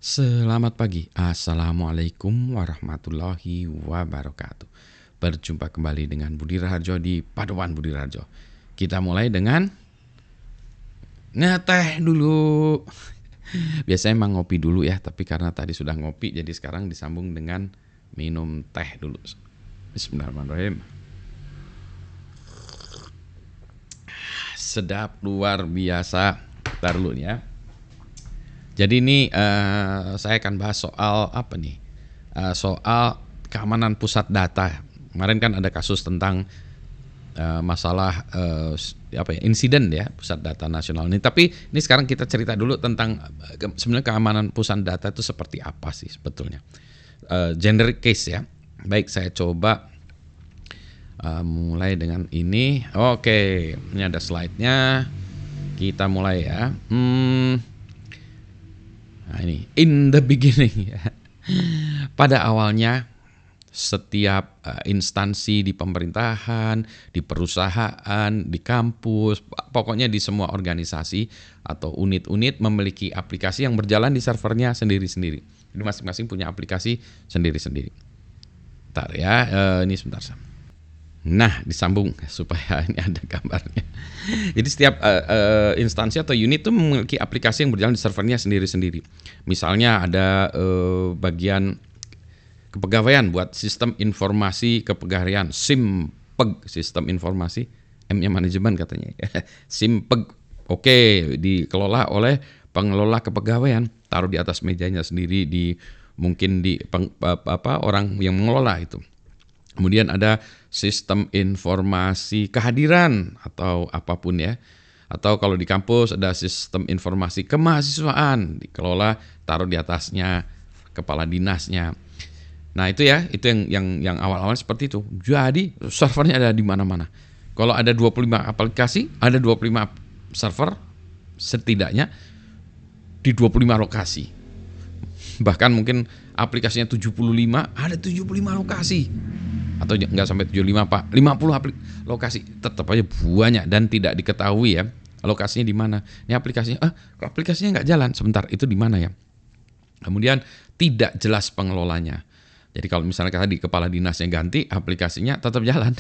Selamat pagi, Assalamualaikum warahmatullahi wabarakatuh. Berjumpa kembali dengan Budi Raharjo di Paduan Budi Raharjo. Kita mulai dengan ngeteh dulu. Biasanya emang ngopi dulu ya, tapi karena tadi sudah ngopi, jadi sekarang disambung dengan minum teh dulu. Bismillahirrahmanirrahim. Sedap luar biasa. Bentar dulu ya. Jadi ini saya akan bahas soal apa nih? Soal keamanan pusat data. Kemarin kan ada kasus tentang masalah insiden ya pusat data nasional ini. Tapi ini sekarang kita cerita dulu tentang sebenarnya keamanan pusat data itu seperti apa sih sebetulnya. Generic case ya. Baik, saya coba mulai dengan ini. Oke, ini ada slide-nya. Kita mulai ya. Nah ini, in the beginning ya. Pada awalnya setiap instansi di pemerintahan, di perusahaan, di kampus, pokoknya di semua organisasi atau unit-unit memiliki aplikasi yang berjalan di servernya sendiri-sendiri. Jadi masing-masing punya aplikasi sendiri-sendiri. Bentar ya, ini sebentar. Nah, disambung supaya ini ada gambarnya. Jadi setiap instansi atau unit itu memiliki aplikasi yang berjalan di servernya sendiri-sendiri. Misalnya ada bagian kepegawaian buat sistem informasi kepegawaian, SIMPEG, sistem informasi, M-nya manajemen katanya. SIMPEG, oke, dikelola oleh pengelola kepegawaian, taruh di atas mejanya sendiri, mungkin di orang yang mengelola itu. Kemudian ada sistem informasi kehadiran atau apapun ya. Atau kalau di kampus ada sistem informasi kemahasiswaan, dikelola, taruh di atasnya kepala dinasnya. Nah, itu ya, itu yang awal-awal seperti itu. Jadi servernya ada di mana-mana. Kalau ada 25 aplikasi, ada 25 server setidaknya di 25 lokasi. Bahkan mungkin aplikasinya 75, ada 75 lokasi. Atau enggak sampai 75 Pak, 50 lokasi, tetap aja banyak dan tidak diketahui ya lokasinya di mana. Ini aplikasinya, aplikasinya nggak jalan, sebentar, itu di mana ya? Kemudian tidak jelas pengelolanya. Jadi kalau misalnya tadi kepala dinasnya ganti, aplikasinya tetap jalan.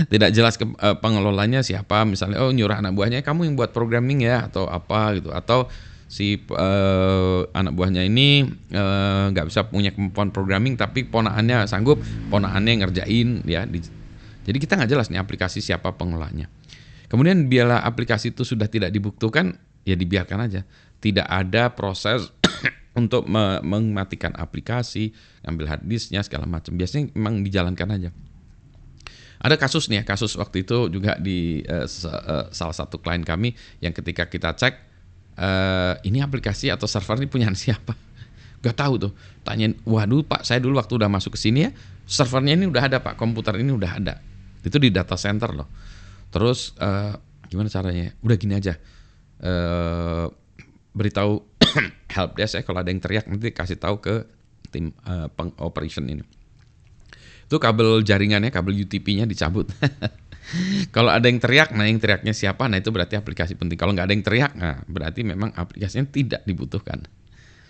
Tidak jelas pengelolanya siapa, misalnya nyuruh anak buahnya, kamu yang buat programming ya atau apa gitu, atau si anak buahnya ini nggak bisa punya kemampuan programming tapi ponakannya sanggup, ponakannya ngerjain ya. Jadi kita nggak jelas nih aplikasi siapa pengelolanya. Kemudian bila aplikasi itu sudah tidak dibuktikan, ya dibiarkan aja. Tidak ada proses untuk mematikan aplikasi, ngambil hard disknya segala macam. Biasanya memang dijalankan aja. Ada kasus nih ya, kasus waktu itu juga di salah satu klien kami yang ketika kita cek, ini aplikasi atau server ini punya siapa? Gak tahu tuh. Tanyain, waduh Pak, saya dulu waktu udah masuk ke sini ya, servernya ini udah ada Pak, komputer ini udah ada. Itu di data center loh. Terus gimana caranya? Udah gini aja, beritahu helpdesk ya, kalau ada yang teriak nanti kasih tahu ke tim operation ini. Itu kabel jaringannya, kabel UTP-nya dicabut. Kalau ada yang teriak, nah yang teriaknya siapa? Nah itu berarti aplikasi penting. Kalau nggak ada yang teriak, nah berarti memang aplikasinya tidak dibutuhkan.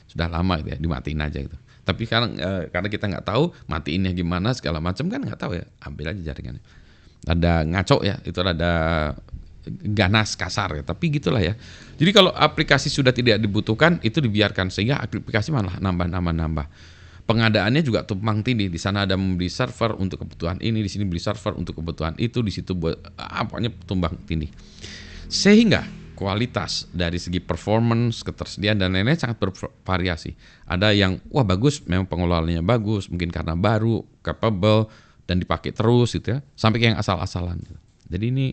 Sudah lama gitu ya, dimatiin aja gitu. Tapi sekarang karena kita nggak tahu matiinnya gimana segala macam kan nggak tahu ya, ambil aja jaringannya. Ada ngaco ya, itu ada ganas kasar ya, tapi gitulah ya. Jadi kalau aplikasi sudah tidak dibutuhkan, itu dibiarkan sehingga aplikasi malah nambah. Pengadaannya juga tumpang tindih. Di sana ada membeli server untuk kebutuhan ini, di sini beli server untuk kebutuhan itu, di situ buat pokoknya tumpang tindih. Sehingga kualitas dari segi performance, ketersediaan dan lain-lain sangat bervariasi. Ada yang wah bagus, memang pengelolaannya bagus, mungkin karena baru, capable dan dipakai terus gitu ya, sampai yang asal-asalan gitu. Jadi ini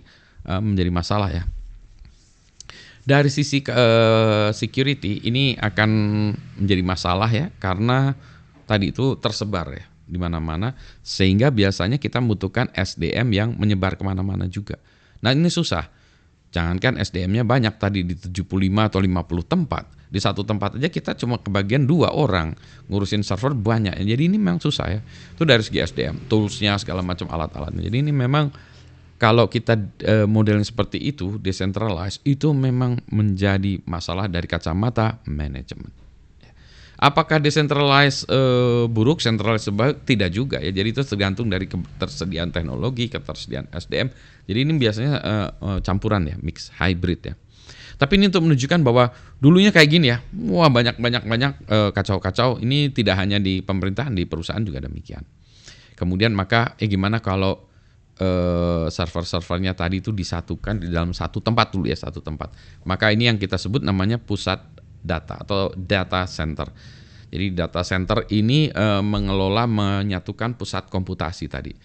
menjadi masalah ya. Dari sisi security ini akan menjadi masalah ya, karena tadi itu tersebar ya di mana-mana, sehingga biasanya kita membutuhkan SDM yang menyebar kemana-mana juga. Nah ini susah. Jangankan SDM-nya banyak tadi di 75 atau 50 tempat. Di satu tempat aja kita cuma kebagian 2 orang ngurusin server banyak. Jadi ini memang susah ya. Itu dari segi SDM, tools-nya segala macam alat-alatnya. Jadi ini memang kalau kita modelnya seperti itu, decentralized, itu memang menjadi masalah dari kacamata manajemen. Apakah decentralized buruk, centralized baik? Tidak juga ya. Jadi itu tergantung dari ketersediaan teknologi, ketersediaan SDM. Jadi ini biasanya campuran ya, mix hybrid ya. Tapi ini untuk menunjukkan bahwa dulunya kayak gini ya. Wah, banyak kacau-kacau. Ini tidak hanya di pemerintahan, di perusahaan juga demikian. Kemudian maka gimana kalau server-servernya tadi itu disatukan di dalam satu tempat dulu ya, satu tempat. Maka ini yang kita sebut namanya pusat data atau data center. Jadi data center ini menyatukan pusat komputasi tadi.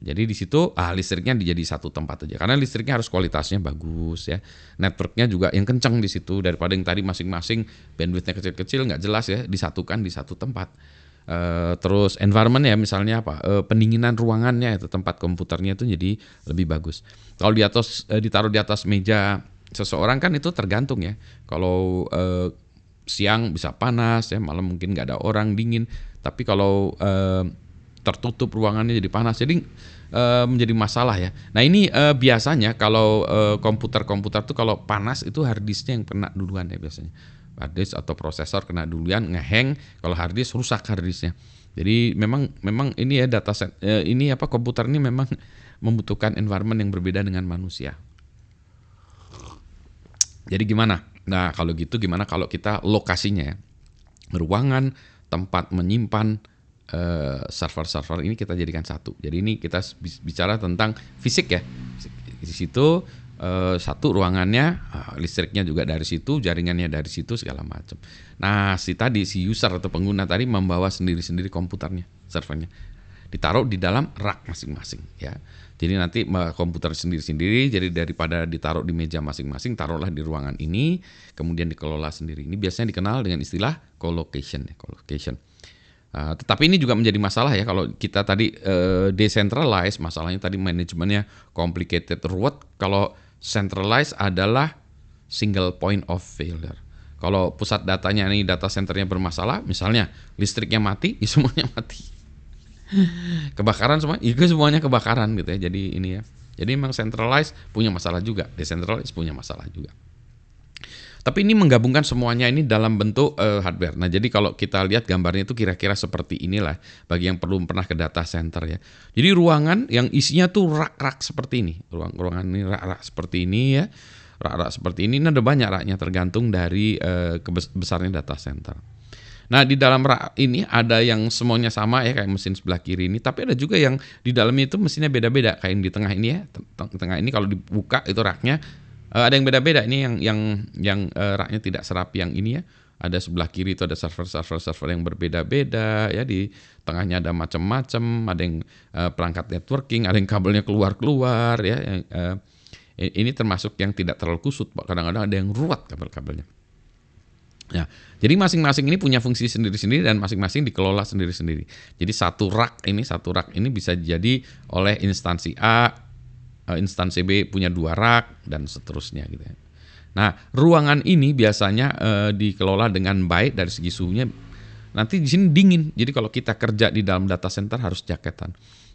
Jadi di situ listriknya dijadi satu tempat aja. Karena listriknya harus kualitasnya bagus ya. Networknya juga yang kencang di situ daripada yang tadi masing-masing bandwidthnya kecil-kecil nggak jelas ya, disatukan di satu tempat. Terus environment ya misalnya pendinginan ruangannya itu tempat komputernya itu jadi lebih bagus. Kalau ditaruh di atas meja seseorang kan itu tergantung ya. Kalau siang bisa panas ya, malam mungkin nggak ada orang dingin. Tapi kalau tertutup ruangannya jadi panas, jadi menjadi masalah ya. Nah ini biasanya kalau komputer tuh kalau panas itu hard disknya yang kena duluan ya biasanya. Hard disk atau prosesor kena duluan, ngehang. Kalau hard disk rusak hard disknya. Jadi memang ini ya komputer ini memang membutuhkan environment yang berbeda dengan manusia. Jadi gimana? Nah kalau gitu gimana kalau kita lokasinya ya, ruangan, tempat menyimpan server-server ini kita jadikan satu. Jadi ini kita bicara tentang fisik ya. Di situ satu ruangannya, listriknya juga dari situ, jaringannya dari situ segala macam. Nah, si user atau pengguna tadi membawa sendiri-sendiri komputernya, servernya. Ditaruh di dalam rak masing-masing ya. Jadi nanti komputer sendiri-sendiri, jadi daripada ditaruh di meja masing-masing, taruhlah di ruangan ini, kemudian dikelola sendiri. Ini biasanya dikenal dengan istilah co-location ya, co-location. Tetapi ini juga menjadi masalah ya kalau kita tadi decentralized, masalahnya tadi manajemennya complicated, ruwet. Kalau centralized adalah single point of failure. Kalau pusat datanya ini data centernya bermasalah, misalnya listriknya mati, ya semuanya mati. Kebakaran semuanya kebakaran gitu ya. Jadi ini ya. Jadi memang centralized punya masalah juga, decentralized punya masalah juga. Tapi ini menggabungkan semuanya ini dalam bentuk hardware. Nah, jadi kalau kita lihat gambarnya itu kira-kira seperti inilah bagi yang belum pernah ke data center ya. Jadi ruangan yang isinya tuh rak-rak seperti ini. Ruangan ini rak-rak seperti ini ya. Rak-rak seperti ini ada banyak raknya tergantung dari besarnya data center. Nah, di dalam rak ini ada yang semuanya sama ya kayak mesin sebelah kiri ini, tapi ada juga yang di dalamnya itu mesinnya beda-beda kayak yang di tengah ini ya. Tengah ini kalau dibuka itu raknya ada yang beda-beda. Ini yang raknya tidak serapi yang ini ya. Ada sebelah kiri itu ada server yang berbeda-beda ya, di tengahnya ada macam-macam, ada yang perangkat networking, ada yang kabelnya keluar-keluar ya. Ini termasuk yang tidak terlalu kusut, kadang-kadang ada yang ruwet kabel-kabelnya. Ya, jadi masing-masing ini punya fungsi sendiri-sendiri dan masing-masing dikelola sendiri-sendiri. Jadi satu rak ini bisa jadi oleh instansi A, instansi B punya 2 rak dan seterusnya gitu ya. Nah, ruangan ini biasanya dikelola dengan baik dari segi suhunya. Nanti di sini dingin. Jadi kalau kita kerja di dalam data center harus jaketan.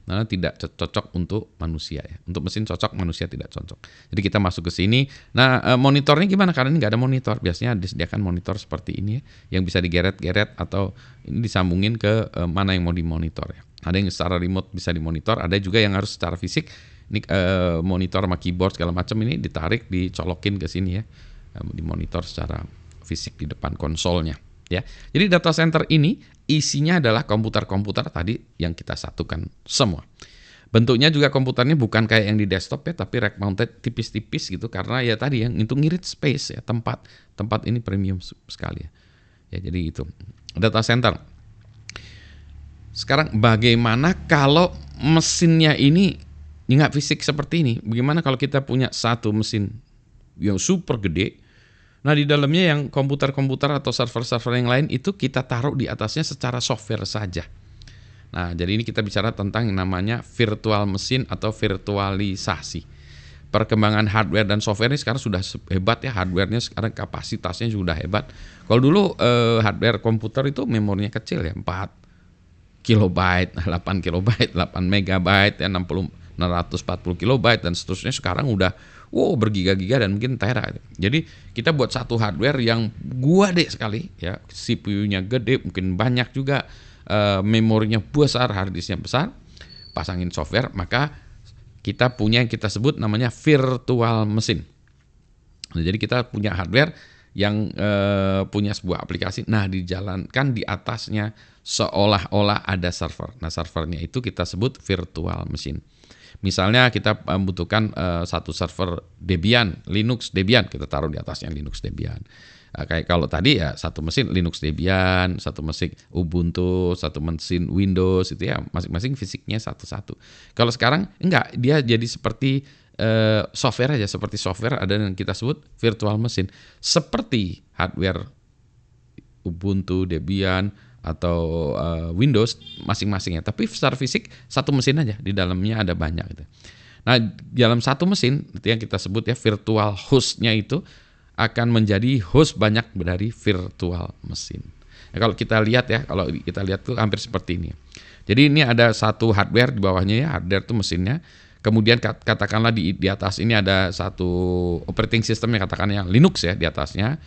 Nah, tidak cocok untuk manusia ya. Untuk mesin cocok, manusia tidak cocok. Jadi kita masuk ke sini. Nah, monitornya gimana? Karena ini nggak ada monitor. Biasanya disediakan monitor seperti ini ya, yang bisa digeret-geret atau ini disambungin ke mana yang mau dimonitor ya. Ada yang secara remote bisa dimonitor, ada juga yang harus secara fisik. Ini monitor sama keyboard segala macam ini ditarik, dicolokin ke sini ya. Dimonitor secara fisik di depan konsolnya. Ya, jadi data center ini isinya adalah komputer-komputer tadi yang kita satukan semua. Bentuknya juga komputernya bukan kayak yang di desktop ya, tapi rack mounted tipis-tipis gitu karena ya tadi yang itu ngirit space ya, tempat ini premium sekali ya. Ya jadi itu data center. Sekarang bagaimana kalau mesinnya ini nggak fisik seperti ini? Bagaimana kalau kita punya satu mesin yang super gede? Nah, di dalamnya yang komputer-komputer atau server-server yang lain itu kita taruh di atasnya secara software saja. Nah, jadi ini kita bicara tentang yang namanya virtual machine atau virtualisasi. Perkembangan hardware dan software ini sekarang sudah hebat ya, hardware-nya sekarang kapasitasnya sudah hebat. Kalau dulu hardware komputer itu memorinya kecil ya, 4 kilobyte, 8 kilobyte, 8 megabyte, ya 640 kilobyte dan seterusnya. Sekarang udah wow bergiga-giga dan mungkin tera. Jadi kita buat satu hardware yang gede sekali ya, CPU-nya gede, mungkin banyak juga, memorinya besar, hard disk-nya besar, pasangin software, maka kita punya yang kita sebut namanya virtual mesin. Nah, jadi kita punya hardware yang punya sebuah aplikasi, nah dijalankan di atasnya seolah-olah ada server. Nah servernya itu kita sebut virtual machine. Misalnya kita membutuhkan satu server Debian, Linux Debian, kita taruh di atasnya Linux Debian. Kayak kalau tadi ya satu mesin Linux Debian, satu mesin Ubuntu, satu mesin Windows, itu ya masing-masing fisiknya satu-satu. Kalau sekarang enggak, dia jadi seperti software aja, seperti software ada yang kita sebut virtual machine, seperti hardware Ubuntu, Debian atau Windows masing-masingnya, tapi secara fisik satu mesin aja, di dalamnya ada banyak gitu. Nah dalam satu mesin itu yang kita sebut ya virtual host-nya itu akan menjadi host banyak dari virtual mesin. Nah, kalau kita lihat tuh hampir seperti ini. Jadi ini ada satu hardware di bawahnya ya, hardware itu mesinnya. Kemudian katakanlah di atas ini ada satu operating system yang katakannya Linux ya di atasnya.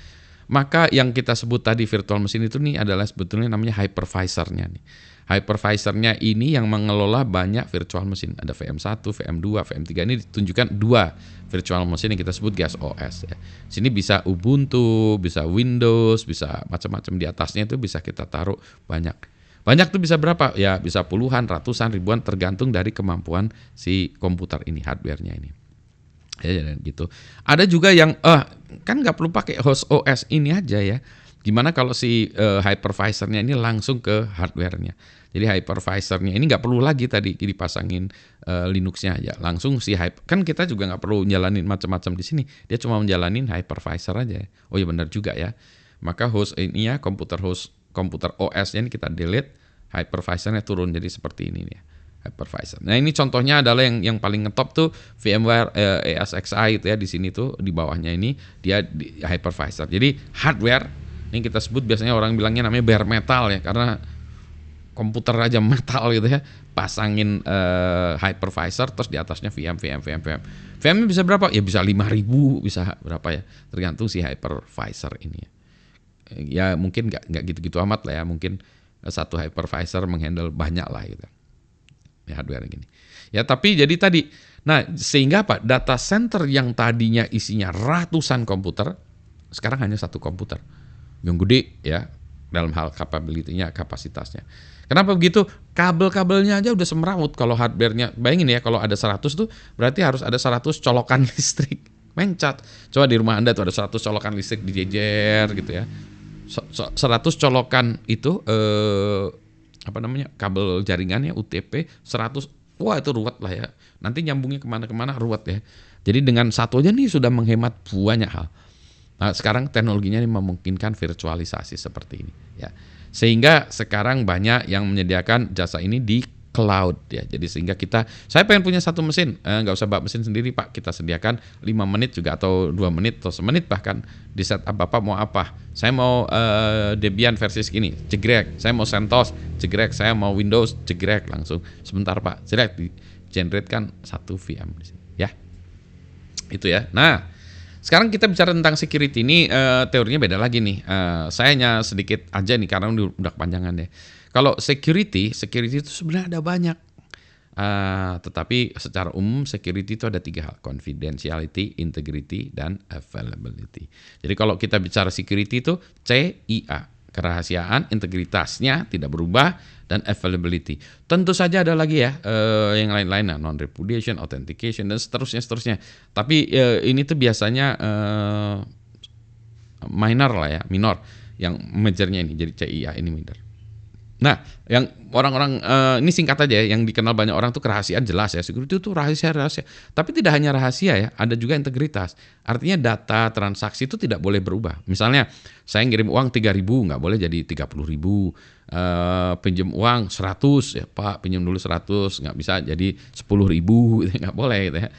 Maka yang kita sebut tadi virtual machine itu nih adalah sebetulnya namanya hypervisor-nya nih. Hypervisor-nya ini yang mengelola banyak virtual machine. Ada VM1, VM2, VM3, ini ditunjukkan 2 virtual machine yang kita sebut GasOS ya. Sini bisa Ubuntu, bisa Windows, bisa macam-macam, di atasnya itu bisa kita taruh banyak. Banyak tuh bisa berapa? Ya bisa puluhan, ratusan, ribuan, tergantung dari kemampuan si komputer ini, hardware-nya ini. Ya gitu. Ada juga yang kan nggak perlu pakai host OS ini aja ya. Gimana kalau si hypervisor-nya ini langsung ke hardware-nya. Jadi hypervisor-nya ini nggak perlu lagi tadi dipasangin Linux-nya aja. Langsung si kan kita juga nggak perlu jalanin macam-macam di sini. Dia cuma menjalanin hypervisor aja. Oh iya benar juga ya. Maka host ini ya, komputer OS-nya ini kita delete, hypervisor-nya turun jadi seperti ini ya. Hypervisor. Nah ini contohnya adalah yang paling ngetop tuh VMware ESXi itu ya, di sini tuh di bawahnya ini dia di hypervisor. Jadi hardware ini kita sebut biasanya orang bilangnya namanya bare metal ya, karena komputer aja metal gitu ya. Pasangin hypervisor terus di atasnya VM. VM-nya bisa berapa? Ya bisa 5.000, bisa berapa ya? Tergantung si hypervisor ini ya. Ya mungkin nggak gitu-gitu amat lah ya, mungkin satu hypervisor menghandle banyak lah gitu. Ya hardware gini. Ya tapi jadi tadi, nah sehingga apa? Data center yang tadinya isinya ratusan komputer, sekarang hanya satu komputer. Yang gede ya, dalam hal capability-nya, kapasitasnya. Kenapa begitu? Kabel-kabelnya aja udah semrawut. Kalau hardware-nya, bayangin ya, kalau ada 100 tuh berarti harus ada 100 colokan listrik. Mencat. Coba di rumah Anda tuh ada 100 colokan listrik dijejer gitu ya. 100 colokan itu kabel jaringannya UTP 100, wah itu ruwet lah ya, nanti nyambungnya kemana-kemana ruwet ya. Jadi dengan satu aja nih sudah menghemat banyak hal. Nah sekarang teknologinya ini memungkinkan virtualisasi seperti ini ya, sehingga sekarang banyak yang menyediakan jasa ini di cloud ya. Jadi sehingga saya pengen punya satu mesin, nggak usah bawa mesin sendiri Pak, kita sediakan 5 menit juga atau 2 menit atau semenit bahkan di setup Bapak mau apa. Saya mau Debian versi segini, jegrek. Saya mau CentOS, jegrek. Saya mau Windows, jegrek. Langsung sebentar Pak, jegrek di generate kan satu VM di sini ya. Itu ya. Nah, sekarang kita bicara tentang security ini, teorinya beda lagi nih. Saya hanya sedikit aja nih karena udah kepanjangan deh. Kalau security itu sebenarnya ada banyak. Tetapi secara umum security itu ada 3 hal: confidentiality, integrity, dan availability. Jadi kalau kita bicara security itu CIA, kerahasiaan, integritasnya tidak berubah, dan availability. Tentu saja ada lagi ya yang lain-lain, non-repudiation, authentication, dan seterusnya. Tapi ini tuh biasanya minor lah ya, minor. Yang majornya ini jadi CIA ini minor. Nah, yang orang-orang ini singkat aja ya, yang dikenal banyak orang tuh kerahasiaan jelas ya, security itu rahasia. Tapi tidak hanya rahasia ya, ada juga integritas. Artinya data transaksi itu tidak boleh berubah. Misalnya saya ngirim uang 3.000 nggak boleh jadi 30.000. Pinjam uang 100 ya Pak, pinjam dulu 100 nggak bisa jadi 10.000 gitu, nggak boleh gitu ya.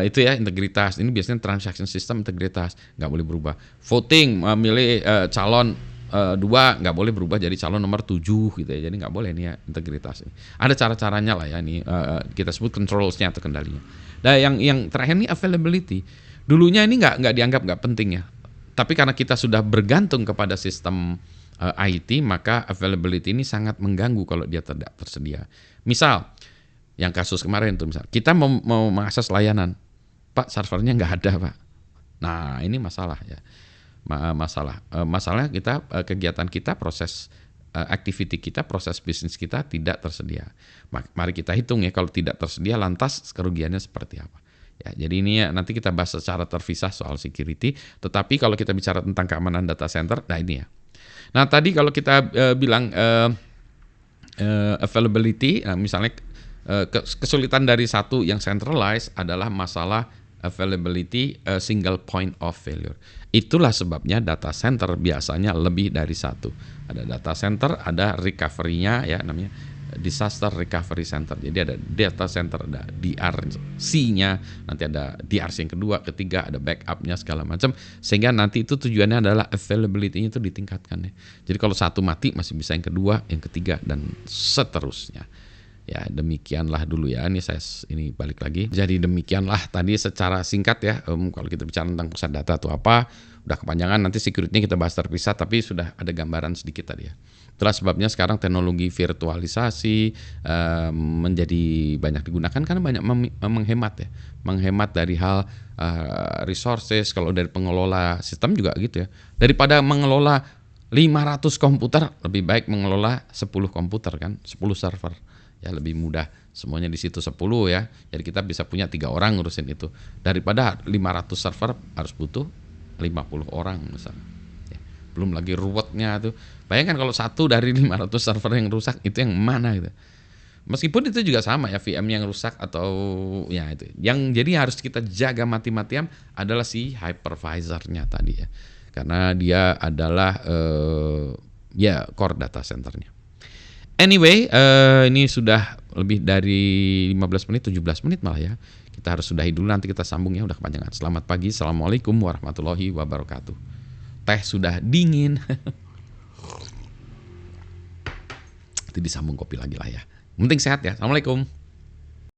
Itu ya integritas. Ini biasanya transaction system integritas nggak boleh berubah. Voting memilih calon 2 nggak boleh berubah jadi calon nomor 7 gitu ya. Jadi nggak boleh nih ya integritas ini. Ada cara-caranya lah ya nih, kita sebut controls-nya atau kendalinya. Nah yang terakhir nih availability. Dulunya ini nggak dianggap nggak penting ya. Tapi karena kita sudah bergantung kepada sistem IT, maka availability ini sangat mengganggu kalau dia tidak tersedia. Misal yang kasus kemarin tuh, misal kita mau mengakses layanan, Pak servernya nggak ada Pak. Nah ini masalah ya. Masalahnya kita, kegiatan kita, proses activity kita, proses bisnis kita tidak tersedia. Mari kita hitung ya, kalau tidak tersedia lantas kerugiannya seperti apa. Ya, jadi ini ya, nanti kita bahas secara terpisah soal security. Tetapi kalau kita bicara tentang keamanan data center, nah ini ya. Nah tadi kalau kita bilang availability, misalnya kesulitan dari satu yang centralized adalah masalah availability single point of failure. Itulah sebabnya data center biasanya lebih dari satu. Ada data center, ada recovery-nya ya, namanya disaster recovery center. Jadi ada data center, ada DRC-nya, nanti ada DRC yang kedua, ketiga, ada backup-nya segala macam. Sehingga nanti itu tujuannya adalah availability-nya itu ditingkatkan ya. Jadi kalau satu mati masih bisa yang kedua, yang ketiga, dan seterusnya. Ya demikianlah dulu ya, ini balik lagi. Jadi demikianlah tadi secara singkat ya, kalau kita bicara tentang pusat data itu apa, udah kepanjangan, nanti security-nya kita bahas terpisah, tapi sudah ada gambaran sedikit tadi ya. Itulah sebabnya sekarang teknologi virtualisasi menjadi banyak digunakan karena banyak menghemat ya, menghemat dari hal resources. Kalau dari pengelola sistem juga gitu ya, daripada mengelola 500 komputer, lebih baik mengelola 10 komputer kan, 10 server. Ya lebih mudah, semuanya di situ 10 ya. Jadi kita bisa punya 3 orang ngurusin itu. Daripada 500 server harus butuh 50 orang misalnya. Ya, belum lagi ruwetnya tuh. Bayangkan kalau satu dari 500 server yang rusak, itu yang mana gitu. Meskipun itu juga sama ya, VM yang rusak atau ya itu. Yang jadi harus kita jaga mati-matian adalah si hypervisor-nya tadi ya. Karena dia adalah ya core data center-nya. Anyway, ini sudah lebih dari 15 menit, 17 menit malah ya. Kita harus sudahi dulu, nanti kita sambung ya, udah kepanjangan. Selamat pagi, Assalamualaikum warahmatullahi wabarakatuh. Teh sudah dingin. Nanti disambung kopi lagi lah ya. Penting sehat ya, Assalamualaikum.